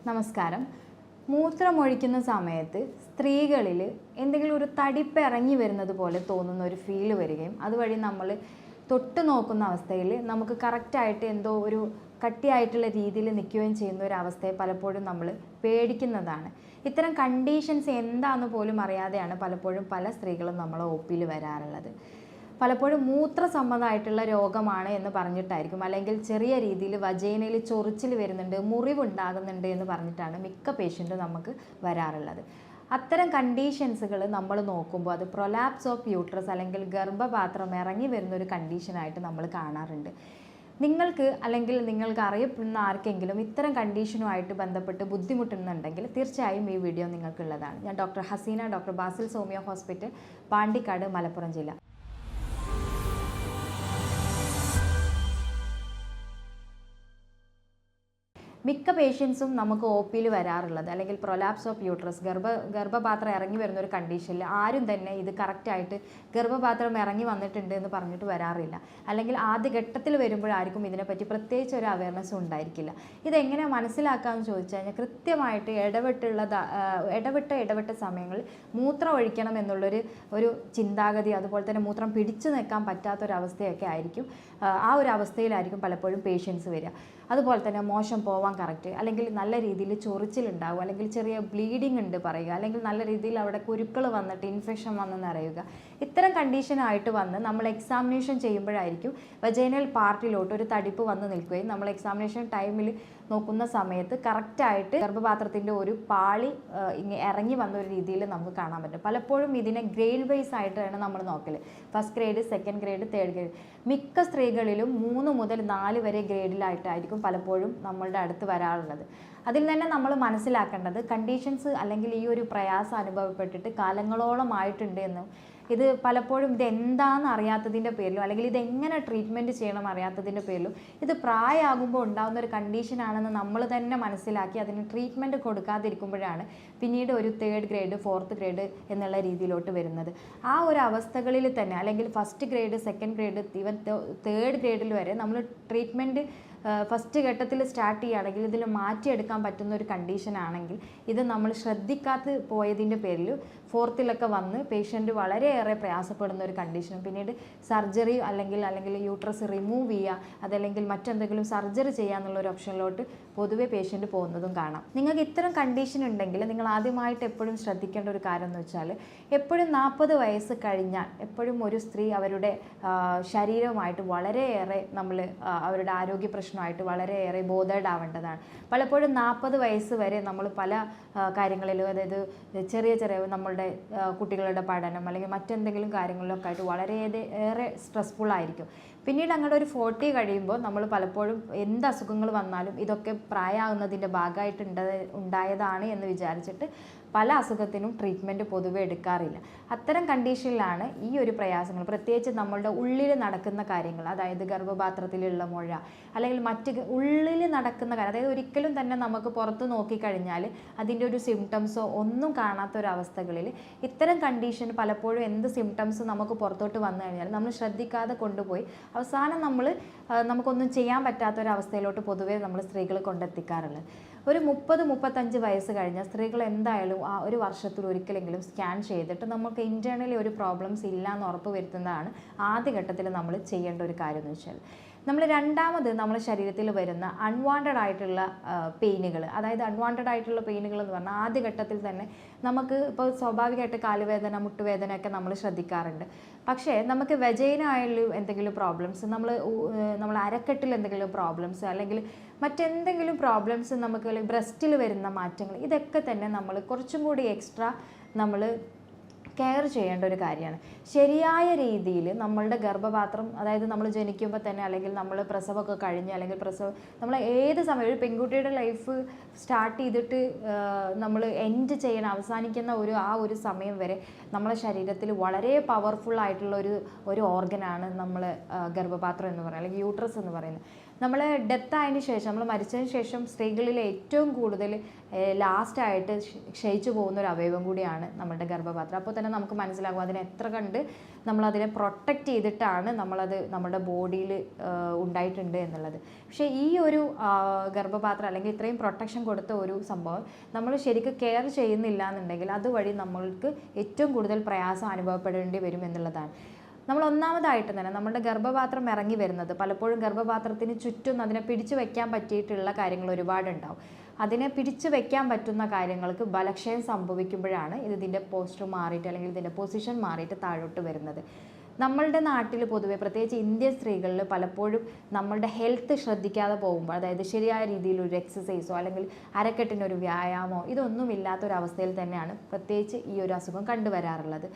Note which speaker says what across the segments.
Speaker 1: നമസ്കാരം. മൂത്രമൊഴിക്കുന്ന സമയത്ത് സ്ത്രീകളിൽ എന്തെങ്കിലും ഒരു തടിപ്പ് ഇറങ്ങി വരുന്നത് പോലെ തോന്നുന്ന ഒരു ഫീൽ വരികയും അതുവഴി നമ്മൾ തൊട്ട് നോക്കുന്ന അവസ്ഥയിൽ നമുക്ക് കറക്റ്റായിട്ട് എന്തോ ഒരു കട്ടിയായിട്ടുള്ള രീതിയിൽ നിൽക്കുകയും ചെയ്യുന്ന ഒരു അവസ്ഥയെ പലപ്പോഴും നമ്മൾ പേടിക്കുന്നതാണ്. ഇത്തരം കണ്ടീഷൻസ് എന്താണെന്ന് പോലും അറിയാതെയാണ് പലപ്പോഴും പല സ്ത്രീകളും നമ്മളെ ഒപ്പിയിൽ വരാറുള്ളത്. പലപ്പോഴും മൂത്രസംബന്ധമായിട്ടുള്ള രോഗമാണ് എന്ന് പറഞ്ഞിട്ടായിരിക്കും, അല്ലെങ്കിൽ ചെറിയ രീതിയിൽ വജൈനയിൽ ചൊറിച്ചിൽ വരുന്നുണ്ട്, മുറിവുണ്ടാകുന്നുണ്ട് എന്ന് പറഞ്ഞിട്ടാണ് മിക്ക പേഷ്യൻറ്റും നമുക്ക് വരാറുള്ളത്. അത്തരം കണ്ടീഷൻസുകൾ നമ്മൾ നോക്കുമ്പോൾ അത് പ്രൊലാപ്സ് ഓഫ് യൂട്രസ് അല്ലെങ്കിൽ ഗർഭപാത്രം ഇറങ്ങി വരുന്നൊരു കണ്ടീഷനായിട്ട് നമ്മൾ കാണാറുണ്ട്. നിങ്ങൾക്ക് അല്ലെങ്കിൽ നിങ്ങൾക്ക് അറിയപ്പെടുന്ന ആർക്കെങ്കിലും ഇത്തരം കണ്ടീഷനുമായിട്ട് ബന്ധപ്പെട്ട് ബുദ്ധിമുട്ടുന്നുണ്ടെങ്കിൽ തീർച്ചയായും ഈ വീഡിയോ നിങ്ങൾക്കുള്ളതാണ്. ഞാൻ doctor Haseena, doctor Basil homeo hospital, Pandikkad, Malappuram ജില്ല. മിക്ക പേഷ്യൻസും നമുക്ക് ഒ പിയിൽ വരാറുള്ളത് അല്ലെങ്കിൽ പ്രൊലാപ്സ് ഓഫ് യൂട്രസ് ഗർഭപാത്രം ഇറങ്ങി വരുന്ന ഒരു കണ്ടീഷനിൽ ആരും തന്നെ ഇത് കറക്റ്റായിട്ട് ഗർഭപാത്രം ഇറങ്ങി വന്നിട്ടുണ്ട് എന്ന് പറഞ്ഞിട്ട് വരാറില്ല. അല്ലെങ്കിൽ ആദ്യ ഘട്ടത്തിൽ വരുമ്പോഴായിരിക്കും ഇതിനെപ്പറ്റി പ്രത്യേകിച്ച് ഒരു അവയർനെസ് ഉണ്ടായിരിക്കില്ല. ഇതെങ്ങനെ മനസ്സിലാക്കാമെന്ന് ചോദിച്ചു കഴിഞ്ഞാൽ കൃത്യമായിട്ട് ഇടവിട്ട സമയങ്ങളിൽ മൂത്രം ഒഴിക്കണം എന്നുള്ളൊരു ചിന്താഗതി, അതുപോലെ തന്നെ മൂത്രം പിടിച്ചു നിൽക്കാൻ പറ്റാത്തൊരവസ്ഥയൊക്കെ ആയിരിക്കും. ആ ഒരു അവസ്ഥയിലായിരിക്കും പലപ്പോഴും പേഷ്യൻസ് വരിക. അതുപോലെ തന്നെ മോശം പോവാൻ കറക്റ്റ്, അല്ലെങ്കിൽ നല്ല രീതിയിൽ ചൊറിച്ചിലുണ്ടാവും, അല്ലെങ്കിൽ ചെറിയ ബ്ലീഡിങ് ഉണ്ട് പറയുക, അല്ലെങ്കിൽ നല്ല രീതിയിൽ അവിടെ കുരുക്കൾ വന്നിട്ട് ഇൻഫെക്ഷൻ വന്നെന്ന് അറിയുക. ഇത്തരം കണ്ടീഷനായിട്ട് വന്ന് നമ്മൾ എക്സാമിനേഷൻ ചെയ്യുമ്പോഴായിരിക്കും വജൈനൽ പാർട്ടിലോട്ട് ഒരു തടിപ്പ് വന്ന് നിൽക്കുകയും നമ്മൾ എക്സാമിനേഷൻ ടൈമിൽ നോക്കുന്ന സമയത്ത് കറക്റ്റായിട്ട് ഗർഭപാത്രത്തിൻ്റെ ഒരു പാളി ഇറങ്ങി വന്ന ഒരു രീതിയിൽ നമുക്ക് കാണാൻ പറ്റും. പലപ്പോഴും ഇതിനെ ഗ്രേഡ് വൈസ് ആയിട്ടാണ് നമ്മൾ നോക്കൽ. First grade, second grade, third grade. മിക്ക സ്ത്രീകളിലും 3 മുതൽ 4 വരെ ഗ്രേഡിലായിട്ടായിരിക്കും പലപ്പോഴും നമ്മളുടെ അടുത്ത് വരാറുള്ളത്. അതിൽ തന്നെ നമ്മൾ മനസ്സിലാക്കേണ്ടത് കണ്ടീഷൻസ് അല്ലെങ്കിൽ ഈ ഒരു പ്രയാസം അനുഭവപ്പെട്ടിട്ട് കാലങ്ങളോളം ആയിട്ടുണ്ട് എന്നും ഇത് പലപ്പോഴും ഇതെന്താണെന്ന് അറിയാത്തതിൻ്റെ പേരിലും അല്ലെങ്കിൽ ഇതെങ്ങനെ ട്രീറ്റ്മെൻറ്റ് ചെയ്യണം അറിയാത്തതിൻ്റെ പേരിലും ഇത് പ്രായമാകുമ്പോൾ ഉണ്ടാകുന്ന ഒരു കണ്ടീഷനാണെന്ന് നമ്മൾ തന്നെ മനസ്സിലാക്കി അതിന് ട്രീറ്റ്മെൻറ്റ് കൊടുക്കാതിരിക്കുമ്പോഴാണ് പിന്നീട് ഒരു 3rd ഗ്രേഡ്, 4th ഗ്രേഡ് എന്നുള്ള രീതിയിലോട്ട് വരുന്നത്. ആ ഒരു അവസ്ഥകളിൽ തന്നെ അല്ലെങ്കിൽ first grade, second grade, even 3rd ഗ്രേഡിൽ വരെ നമ്മൾ ട്രീറ്റ്മെൻറ്റ് ഫസ്റ്റ് ഘട്ടത്തിൽ സ്റ്റാർട്ട് ചെയ്യുകയാണെങ്കിൽ ഇതിൽ മാറ്റിയെടുക്കാൻ പറ്റുന്ന ഒരു കണ്ടീഷനാണെങ്കിൽ ഇത് നമ്മൾ ശ്രദ്ധിക്കാതെ പോയതിൻ്റെ പേരിൽ 4th വന്ന് പേഷ്യൻ്റ് വളരെയേറെ പ്രയാസപ്പെടുന്ന ഒരു കണ്ടീഷനും പിന്നീട് സർജറി അല്ലെങ്കിൽ യൂട്രസ് റിമൂവ് ചെയ്യുക, അതല്ലെങ്കിൽ മറ്റെന്തെങ്കിലും സർജറി ചെയ്യുക എന്നുള്ള ഒരു ഓപ്ഷനിലോട്ട് പൊതുവെ പേഷ്യൻ്റ് പോകുന്നതും കാണാം. നിങ്ങൾക്ക് ഇത്തരം കണ്ടീഷൻ ഉണ്ടെങ്കിൽ നിങ്ങൾ ആദ്യമായിട്ട് എപ്പോഴും ശ്രദ്ധിക്കേണ്ട ഒരു കാര്യം എന്ന് വെച്ചാൽ എപ്പോഴും 40 വയസ്സ് കഴിഞ്ഞാൽ എപ്പോഴും ഒരു സ്ത്രീ അവരുടെ ശരീരവുമായിട്ട് വളരെയേറെ നമ്മൾ അവരുടെ ആരോഗ്യ പ്രശ്നമായിട്ട് വളരെയേറെ ബോധേഡ് ആവേണ്ടതാണ്. പലപ്പോഴും 40 വയസ്സ് വരെ നമ്മൾ പല കാര്യങ്ങളിലും, അതായത് ചെറിയ നമ്മളുടെ കുട്ടികളുടെ പഠനം അല്ലെങ്കിൽ മറ്റെന്തെങ്കിലും കാര്യങ്ങളിലൊക്കെ ആയിട്ട് വളരെയേറെ സ്ട്രെസ്ഫുൾ ആയിരിക്കും. പിന്നീട് അങ്ങോട്ട് ഒരു 40 കഴിയുമ്പോൾ നമ്മൾ പലപ്പോഴും എന്ത് അസുഖങ്ങൾ വന്നാലും ഇതൊക്കെ പ്രായമാകുന്നതിൻ്റെ ഭാഗമായിട്ട് ഉണ്ടായതാണ് എന്ന് വിചാരിച്ചിട്ട് പല അസുഖത്തിനും ട്രീറ്റ്മെൻറ്റ് പൊതുവെ എടുക്കാറില്ല. അത്തരം കണ്ടീഷനിലാണ് ഈ ഒരു പ്രയാസങ്ങൾ, പ്രത്യേകിച്ച് നമ്മളുടെ ഉള്ളിൽ നടക്കുന്ന കാര്യങ്ങൾ, അതായത് ഗർഭപാത്രത്തിലുള്ള മുഴ അല്ലെങ്കിൽ മറ്റ് ഉള്ളിൽ നടക്കുന്ന കാര്യം, അതായത് ഒരിക്കലും തന്നെ നമുക്ക് പുറത്ത് നോക്കിക്കഴിഞ്ഞാൽ അതിൻ്റെ ഒരു സിംറ്റംസോ ഒന്നും കാണാത്തൊരവസ്ഥകളിൽ ഇത്തരം കണ്ടീഷൻ പലപ്പോഴും എന്ത് സിംറ്റംസ് നമുക്ക് പുറത്തോട്ട് വന്നു കഴിഞ്ഞാൽ നമ്മൾ ശ്രദ്ധിക്കാതെ കൊണ്ടുപോയി അവസാനം നമുക്കൊന്നും ചെയ്യാൻ പറ്റാത്തൊരവസ്ഥയിലോട്ട് പൊതുവേ നമ്മൾ സ്ത്രീകൾ കൊണ്ടെത്തിക്കാറുള്ളത്. ഒരു 30-35 വയസ്സ് കഴിഞ്ഞ സ്ത്രീകൾ എന്തായാലും ആ ഒരു വർഷത്തിൽ ഒരിക്കലെങ്കിലും സ്കാൻ ചെയ്തിട്ട് നമുക്ക് ഇൻറ്റേർണലി ഒരു പ്രോബ്ലംസ് ഇല്ല എന്ന് ഉറപ്പ് വരുത്തുന്നതാണ് ആദ്യഘട്ടത്തിൽ നമ്മൾ ചെയ്യേണ്ട ഒരു കാര്യം എന്ന് വെച്ചാൽ. നമ്മൾ രണ്ടാമത് നമ്മുടെ ശരീരത്തിൽ വരുന്ന അൺവാണ്ടഡ് ആയിട്ടുള്ള പെയിനുകൾ, അതായത് അൺവാണ്ടഡ് ആയിട്ടുള്ള പെയിനുകൾ എന്ന് പറഞ്ഞാൽ ആദ്യഘട്ടത്തിൽ തന്നെ നമുക്ക് ഇപ്പോൾ സ്വാഭാവികമായിട്ട് കാലുവേദന, മുട്ടുവേദനയൊക്കെ നമ്മൾ ശ്രദ്ധിക്കാറുണ്ട്. പക്ഷേ നമുക്ക് വെജൈനയിൽ എന്തെങ്കിലും പ്രോബ്ലംസ്, നമ്മൾ അരക്കെട്ടിൽ എന്തെങ്കിലും പ്രോബ്ലംസ് അല്ലെങ്കിൽ മറ്റെന്തെങ്കിലും പ്രോബ്ലംസ് നമുക്ക്, അല്ലെങ്കിൽ ബ്രസ്റ്റിൽ വരുന്ന മാറ്റങ്ങൾ, ഇതൊക്കെ തന്നെ നമ്മൾ കുറച്ചും കൂടി എക്സ്ട്രാ നമ്മൾ കെയർ ചെയ്യേണ്ട ഒരു കാര്യമാണ്. ശരിയായ രീതിയിൽ നമ്മളുടെ ഗർഭപാത്രം, അതായത് നമ്മൾ ജനിക്കുമ്പോൾ തന്നെ അല്ലെങ്കിൽ നമ്മൾ പ്രസവമൊക്കെ കഴിഞ്ഞ് അല്ലെങ്കിൽ നമ്മൾ ഏത് സമയം ഒരു പെൺകുട്ടിയുടെ ലൈഫ് സ്റ്റാർട്ട് ചെയ്തിട്ട് നമ്മൾ എൻഡ് ചെയ്യണം, അവസാനിക്കുന്ന ആ ഒരു സമയം വരെ നമ്മളെ ശരീരത്തിൽ വളരെ പവർഫുൾ ആയിട്ടുള്ള ഒരു ഓർഗനാണ് നമ്മൾ ഗർഭപാത്രം എന്ന് പറയുന്നത് അല്ലെങ്കിൽ യൂട്രസ് എന്ന് പറയുന്നത്. നമ്മൾ ഡെത്ത് ആയതിനു ശേഷം, നമ്മൾ മരിച്ചതിന് ശേഷം സ്ത്രീകളിൽ ഏറ്റവും കൂടുതൽ ലാസ്റ്റായിട്ട് ക്ഷയിച്ചു പോകുന്ന ഒരു അവയവം കൂടിയാണ് നമ്മുടെ ഗർഭപാത്രം. അപ്പോൾ തന്നെ നമുക്ക് മനസ്സിലാകും അതിനെ എത്ര കണ്ട് നമ്മളതിനെ പ്രൊട്ടക്റ്റ് ചെയ്തിട്ടാണ് നമ്മളത് നമ്മുടെ ബോഡിയിൽ ഉണ്ടായിട്ടുണ്ട് എന്നുള്ളത്. പക്ഷേ ഈ ഒരു ഗർഭപാത്രം അല്ലെങ്കിൽ ഇത്രയും പ്രൊട്ടക്ഷൻ കൊടുത്ത ഒരു സംഭവം നമ്മൾ ശരിക്കും കെയർ ചെയ്യുന്നില്ല എന്നുണ്ടെങ്കിൽ അതുവഴി നമ്മൾക്ക് ഏറ്റവും കൂടുതൽ പ്രയാസം അനുഭവപ്പെടേണ്ടി വരും എന്നുള്ളതാണ്. നമ്മൾ ഒന്നാമതായിട്ട് തന്നെ നമ്മുടെ ഗർഭപാത്രം ഇറങ്ങി വരുന്നത് പലപ്പോഴും ഗർഭപാത്രത്തിന് ചുറ്റും അതിനെ പിടിച്ചു വെക്കാൻ പറ്റിയിട്ടുള്ള കാര്യങ്ങൾ ഒരുപാടുണ്ടാവും. അതിനെ പിടിച്ചു വെക്കാൻ പറ്റുന്ന കാര്യങ്ങൾക്ക് ബലക്ഷയം സംഭവിക്കുമ്പോഴാണ് ഇതിൻ്റെ പോസ്റ്റർ മാറിയിട്ട് അല്ലെങ്കിൽ ഇതിൻ്റെ പൊസിഷൻ മാറിയിട്ട് താഴോട്ട് വരുന്നത്. നമ്മളുടെ നാട്ടിൽ പൊതുവെ പ്രത്യേകിച്ച് ഇന്ത്യൻ സ്ത്രീകളിൽ പലപ്പോഴും നമ്മളുടെ ഹെൽത്ത് ശ്രദ്ധിക്കാതെ പോകുമ്പോൾ, അതായത് ശരിയായ രീതിയിലൊരു എക്സസൈസോ അല്ലെങ്കിൽ അരക്കെട്ടിനൊരു വ്യായാമമോ ഇതൊന്നും ഇല്ലാത്തൊരവസ്ഥയിൽ തന്നെയാണ് പ്രത്യേകിച്ച് ഈ ഒരു അസുഖം കണ്ടുവരാറുള്ളത്.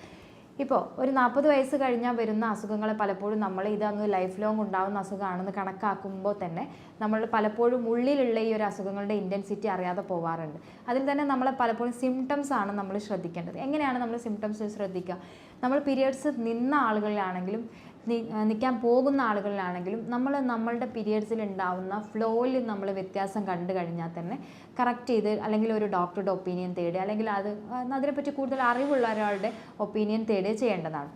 Speaker 1: ഇപ്പോൾ ഒരു 40 വയസ്സ് കഴിഞ്ഞാൽ വരുന്ന അസുഖങ്ങളെ പലപ്പോഴും നമ്മൾ ഇതങ്ങ് ലൈഫ് ലോങ് ഉണ്ടാകുന്ന അസുഖമാണെന്ന് കണക്കാക്കുമ്പോൾ തന്നെ നമ്മൾ പലപ്പോഴും ഉള്ളിലുള്ള ഈ ഒരു അസുഖങ്ങളുടെ ഇൻറ്റൻസിറ്റി അറിയാതെ പോകാറുണ്ട്. അതിൽ തന്നെ നമ്മൾ പലപ്പോഴും സിംറ്റംസ് ആണ് നമ്മൾ ശ്രദ്ധിക്കേണ്ടത്. എങ്ങനെയാണ് നമ്മൾ സിംറ്റംസ് ശ്രദ്ധിക്കുക? നമ്മൾ പീരിയഡ്സ് നിന്ന ആളുകളിലാണെങ്കിലും നിൽക്കാൻ പോകുന്ന ആളുകളിലാണെങ്കിലും നമ്മളുടെ പീരിയഡ്സിൽ ഉണ്ടാവുന്ന ഫ്ലോയിൽ നമ്മൾ വ്യത്യാസം കണ്ടു കഴിഞ്ഞാൽ തന്നെ കറക്റ്റ് ചെയ്ത് അല്ലെങ്കിൽ ഒരു ഡോക്ടറുടെ ഒപ്പീനിയൻ തേടുക, അല്ലെങ്കിൽ അതിനെപ്പറ്റി കൂടുതൽ അറിവുള്ള ഒരാളുടെ ഒപ്പീനിയൻ തേടുക ചെയ്യേണ്ടതാണ്.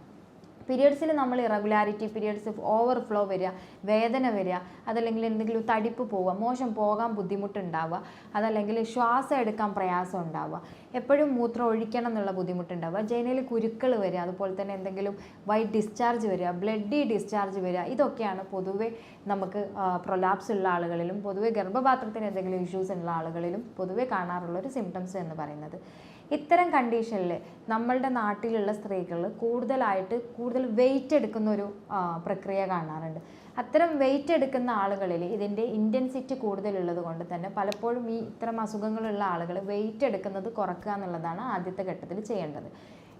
Speaker 1: പീരിയഡ്സിൽ നമ്മൾ ഇറഗുലാരിറ്റി, പീരിയഡ്സ് ഓവർഫ്ലോ വരിക, വേദന വരിക, അതല്ലെങ്കിൽ എന്തെങ്കിലും തടിപ്പ് പോവുക, മോശം പോകാൻ ബുദ്ധിമുട്ടുണ്ടാവുക, അതല്ലെങ്കിൽ ശ്വാസം എടുക്കാൻ പ്രയാസം ഉണ്ടാവുക, എപ്പോഴും മൂത്രം ഒഴിക്കണം എന്നുള്ള ബുദ്ധിമുട്ടുണ്ടാവുക, ജനലിൽ കുരുക്കൾ വരിക, അതുപോലെ തന്നെ എന്തെങ്കിലും വൈറ്റ് ഡിസ്ചാർജ് വരിക, ബ്ലഡി ഡിസ്ചാർജ് വരിക, ഇതൊക്കെയാണ് പൊതുവെ നമുക്ക് പ്രൊലാപ്സ് ഉള്ള ആളുകളിലും പൊതുവെ ഗർഭപാത്രത്തിന് എന്തെങ്കിലും ഇഷ്യൂസ് ഉള്ള ആളുകളിലും പൊതുവെ കാണാറുള്ളൊരു സിംറ്റംസ് എന്ന് പറയുന്നത്. ഇത്തരം കണ്ടീഷനിൽ നമ്മളുടെ നാട്ടിലുള്ള സ്ത്രീകൾ കൂടുതൽ വെയിറ്റ് എടുക്കുന്ന ഒരു പ്രക്രിയ കാണാറുണ്ട്. അത്തരം വെയിറ്റ് എടുക്കുന്ന ആളുകളിൽ ഇതിൻ്റെ ഇൻറ്റൻസിറ്റി കൂടുതലുള്ളത് കൊണ്ട് തന്നെ പലപ്പോഴും ഇത്തരം അസുഖങ്ങളുള്ള ആളുകൾ വെയിറ്റ് എടുക്കുന്നത് കുറക്കുക എന്നുള്ളതാണ് ആദ്യത്തെ ഘട്ടത്തിൽ ചെയ്യേണ്ടത്.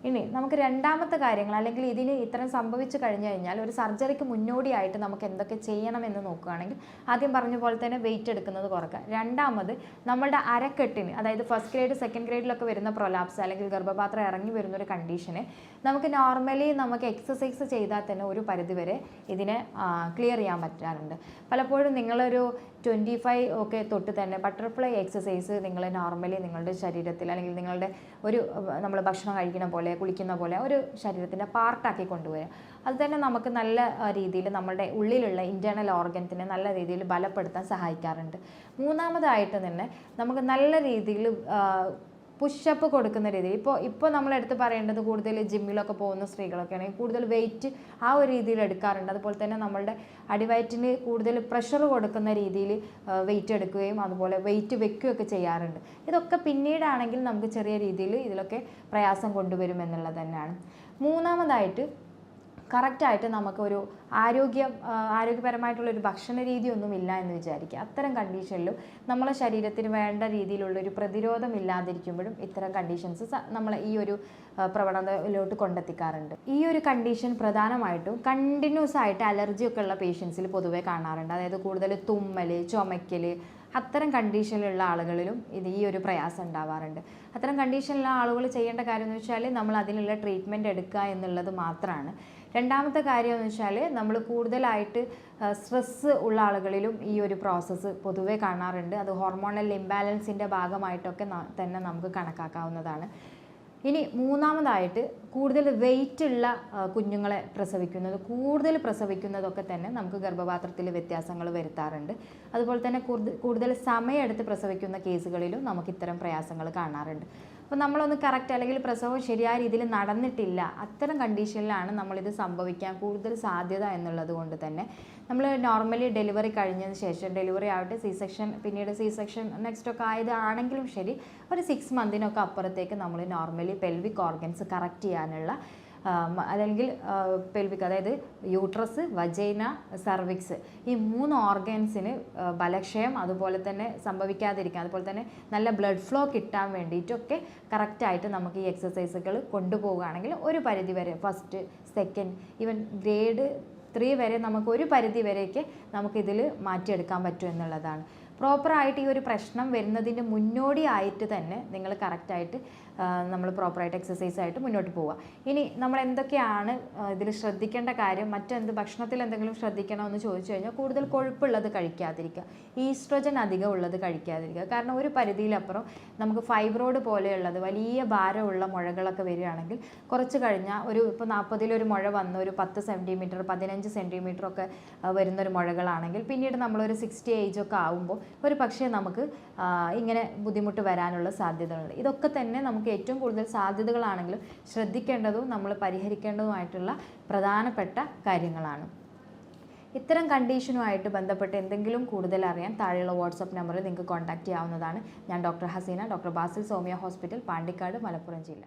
Speaker 1: ഇനി നമുക്ക് രണ്ടാമത്തെ കാര്യങ്ങൾ, അല്ലെങ്കിൽ ഇതിന് ഇത്തരം സംഭവിച്ചു കഴിഞ്ഞു കഴിഞ്ഞാൽ ഒരു സർജറിക്ക് മുന്നോടിയായിട്ട് നമുക്ക് എന്തൊക്കെ ചെയ്യണമെന്ന് നോക്കുകയാണെങ്കിൽ ആദ്യം പറഞ്ഞ പോലെ തന്നെ വെയിറ്റ് എടുക്കുന്നത് കുറക്കുക. രണ്ടാമത് നമ്മളുടെ അരക്കെട്ടിന്, അതായത് ഫസ്റ്റ് ഗ്രേഡ് സെക്കൻഡ് ഗ്രേഡിലൊക്കെ വരുന്ന പ്രൊലാപ്സ് അല്ലെങ്കിൽ ഗർഭപാത്രം ഇറങ്ങി വരുന്നൊരു കണ്ടീഷന് നമുക്ക് എക്സസൈസ് ചെയ്താൽ തന്നെ ഒരു പരിധിവരെ ഇതിനെ ക്ലിയർ ചെയ്യാൻ പറ്റാറുണ്ട്. പലപ്പോഴും നിങ്ങളൊരു 25 ഒക്കെ തൊട്ട് തന്നെ ബട്ടർഫ്ലൈ എക്സസൈസ് നിങ്ങൾ നോർമലി നിങ്ങളുടെ ശരീരത്തിൽ, അല്ലെങ്കിൽ നിങ്ങളുടെ നമ്മൾ ഭക്ഷണം കഴിക്കുന്ന പോലെ കുളിക്കുന്ന പോലെ ഒരു ശരീരത്തിൻ്റെ പാർട്ടാക്കി കൊണ്ടുവരിക. അത് തന്നെ നമുക്ക് നല്ല രീതിയിൽ നമ്മുടെ ഉള്ളിലുള്ള ഇൻറ്റേർണൽ ഓർഗൻസിനെ നല്ല രീതിയിൽ ബലപ്പെടുത്താൻ സഹായിക്കാറുണ്ട്. മൂന്നാമതായിട്ട് തന്നെ നമുക്ക് നല്ല രീതിയിൽ പുഷപ്പ് കൊടുക്കുന്ന രീതിയിൽ, ഇപ്പോൾ നമ്മളെടുത്ത് പറയേണ്ടത് കൂടുതൽ ജിമ്മിലൊക്കെ പോകുന്ന സ്ത്രീകളൊക്കെ ആണെങ്കിൽ കൂടുതൽ വെയിറ്റ് ആ ഒരു രീതിയിൽ എടുക്കാറുണ്ട്. അതുപോലെ തന്നെ നമ്മളുടെ അടിവയറ്റിന് കൂടുതൽ പ്രഷർ കൊടുക്കുന്ന രീതിയിൽ വെയിറ്റ് എടുക്കുകയും അതുപോലെ വെയിറ്റ് വെക്കുകയൊക്കെ ചെയ്യാറുണ്ട്. ഇതൊക്കെ പിന്നീടാണെങ്കിൽ നമുക്ക് ചെറിയ രീതിയിൽ ഇതിലൊക്കെ പ്രയാസം കൊണ്ടുവരും എന്നുള്ളത് തന്നെയാണ്. മൂന്നാമതായിട്ട് കറക്റ്റായിട്ട് നമുക്കൊരു ആരോഗ്യപരമായിട്ടുള്ളൊരു ഭക്ഷണ രീതിയൊന്നും ഇല്ല എന്ന് വിചാരിക്കുക. അത്തരം കണ്ടീഷനിലും നമ്മളെ ശരീരത്തിന് വേണ്ട രീതിയിലുള്ളൊരു പ്രതിരോധം ഇല്ലാതിരിക്കുമ്പോഴും ഇത്തരം കണ്ടീഷൻസ് നമ്മളെ ഈ ഒരു പ്രവണതയിലോട്ട് കൊണ്ടെത്തിക്കാറുണ്ട്. ഈ ഒരു കണ്ടീഷൻ പ്രധാനമായിട്ടും കണ്ടിന്യൂസ് ആയിട്ട് അലർജിയൊക്കെ ഉള്ള പേഷ്യൻസിൽ പൊതുവെ കാണാറുണ്ട്. അതായത് കൂടുതൽ തുമ്മൽ, ചുമയ്ക്കൽ, അത്തരം കണ്ടീഷനിലുള്ള ആളുകളിലും ഈ ഒരു പ്രയാസം ഉണ്ടാവാറുണ്ട്. അത്തരം കണ്ടീഷനിലുള്ള ആളുകൾ ചെയ്യേണ്ട കാര്യം എന്ന് വെച്ചാൽ നമ്മൾ അതിനുള്ള ട്രീറ്റ്മെൻറ്റ് എടുക്കുക എന്നുള്ളത് മാത്രമാണ്. രണ്ടാമത്തെ കാര്യം എന്ന് വെച്ചാൽ നമ്മൾ കൂടുതലായിട്ട് സ്ട്രെസ്സ് ഉള്ള ആളുകളിലും ഈ ഒരു പ്രോസസ്സ് പൊതുവെ കാണാറുണ്ട്. അത് ഹോർമോണൽ ഇംബാലൻസിൻ്റെ ഭാഗമായിട്ടൊക്കെ തന്നെ നമുക്ക് കണക്കാക്കാവുന്നതാണ്. ഇനി മൂന്നാമതായിട്ട് കൂടുതൽ വെയിറ്റുള്ള കുഞ്ഞുങ്ങളെ പ്രസവിക്കുന്നതൊക്കെ തന്നെ നമുക്ക് ഗർഭപാത്രത്തിൽ വ്യത്യാസങ്ങൾ വരുത്താറുണ്ട്. അതുപോലെ തന്നെ കൂടുതൽ സമയമെടുത്ത് പ്രസവിക്കുന്ന കേസുകളിലും നമുക്ക് ഇത്തരം പ്രയാസങ്ങൾ കാണാറുണ്ട്. അപ്പോൾ നമ്മളൊന്ന് കറക്റ്റ്, അല്ലെങ്കിൽ പ്രസവം ശരിയായ രീതിയിൽ നടന്നിട്ടില്ല, അത്തരം കണ്ടീഷനിലാണ് നമ്മളിത് സംഭവിക്കാൻ കൂടുതൽ സാധ്യത എന്നുള്ളത് കൊണ്ട് തന്നെ നമ്മൾ നോർമലി ഡെലിവറി കഴിഞ്ഞതിന് ശേഷം, ഡെലിവറി ആവട്ടെ C-സെക്ഷൻ പിന്നീട് C-സെക്ഷൻ നെക്സ്റ്റ് ഒക്കെ ആയതാണെങ്കിലും ശരി, ഒരു 6 മന്തിനൊക്കെ അപ്പുറത്തേക്ക് നമ്മൾ നോർമലി പെൽവിക് ഓർഗൻസ് കറക്റ്റ് ചെയ്യാനുള്ള അല്ലെങ്കിൽ പെൽവിക്, അതായത് യൂട്രസ്, വജൈന, സർവിക്സ്, ഈ 3 ഓർഗൻസിന് ബലക്ഷയം അതുപോലെ തന്നെ സംഭവിക്കാതിരിക്കാൻ, അതുപോലെ തന്നെ നല്ല ബ്ലഡ് ഫ്ലോ കിട്ടാൻ വേണ്ടിയിട്ടൊക്കെ കറക്റ്റായിട്ട് നമുക്ക് ഈ എക്സസൈസുകൾ കൊണ്ടുപോവുകയാണെങ്കിൽ ഒരു പരിധിവരെ ഫസ്റ്റ് സെക്കൻഡ് ഈവൻ ഗ്രേഡ് 3 വരെ നമുക്ക് ഒരു പരിധി വരെയൊക്കെ നമുക്കിതിൽ മാറ്റിയെടുക്കാൻ പറ്റും എന്നുള്ളതാണ്. പ്രോപ്പറായിട്ട് ഈ ഒരു പ്രശ്നം വരുന്നതിൻ്റെ മുന്നോടിയായിട്ട് തന്നെ നിങ്ങൾ കറക്റ്റായിട്ട് നമ്മൾ പ്രോപ്പറായിട്ട് എക്സസൈസ് ആയിട്ട് മുന്നോട്ട് പോവുക. ഇനി നമ്മൾ എന്തൊക്കെയാണ് ഇതിൽ ശ്രദ്ധിക്കേണ്ട കാര്യം, മറ്റെന്ത് ഭക്ഷണത്തിൽ എന്തെങ്കിലും ശ്രദ്ധിക്കണമെന്ന് ചോദിച്ചു കഴിഞ്ഞാൽ കൂടുതൽ കൊഴുപ്പുള്ളത് കഴിക്കാതിരിക്കുക, ഈസ്ട്രോജൻ അധികം ഉള്ളത് കഴിക്കാതിരിക്കുക. കാരണം ഒരു പരിധിയിലപ്പുറം നമുക്ക് ഫൈബ്രോയിഡ് പോലെയുള്ളത് വലിയ ഭാരമുള്ള മുഴകളൊക്കെ വരികയാണെങ്കിൽ കുറച്ച് കഴിഞ്ഞാൽ ഇപ്പോൾ 40-ലൊരു മുഴ വന്ന് ഒരു 10 സെൻറ്റിമീറ്റർ 15 സെൻറ്റിമീറ്റർ ഒക്കെ വരുന്നൊരു മുഴകളാണെങ്കിൽ പിന്നീട് നമ്മളൊരു 60 ഏജൊക്കെ ആകുമ്പോൾ ഒരു പക്ഷേ നമുക്ക് ഇങ്ങനെ ബുദ്ധിമുട്ട് വരാനുള്ള സാധ്യതകളുണ്ട്. ഇതൊക്കെ തന്നെ നമുക്ക് ഏറ്റവും കൂടുതൽ സാധ്യതകളാണെങ്കിലും ശ്രദ്ധിക്കേണ്ടതും നമ്മൾ പരിഹരിക്കേണ്ടതുമായിട്ടുള്ള പ്രധാനപ്പെട്ട കാര്യങ്ങളാണ്. ഇത്തരം കണ്ടീഷനുമായിട്ട് ബന്ധപ്പെട്ട് എന്തെങ്കിലും കൂടുതൽ അറിയാൻ താഴെയുള്ള വാട്സപ്പ് നമ്പറിൽ നിങ്ങൾക്ക് കോൺടാക്റ്റ് ചെയ്യാവുന്നതാണ്. ഞാൻ doctor Haseena, doctor Basil സോമിയ hospital, Pandikkad, Malappuram ജില്ല.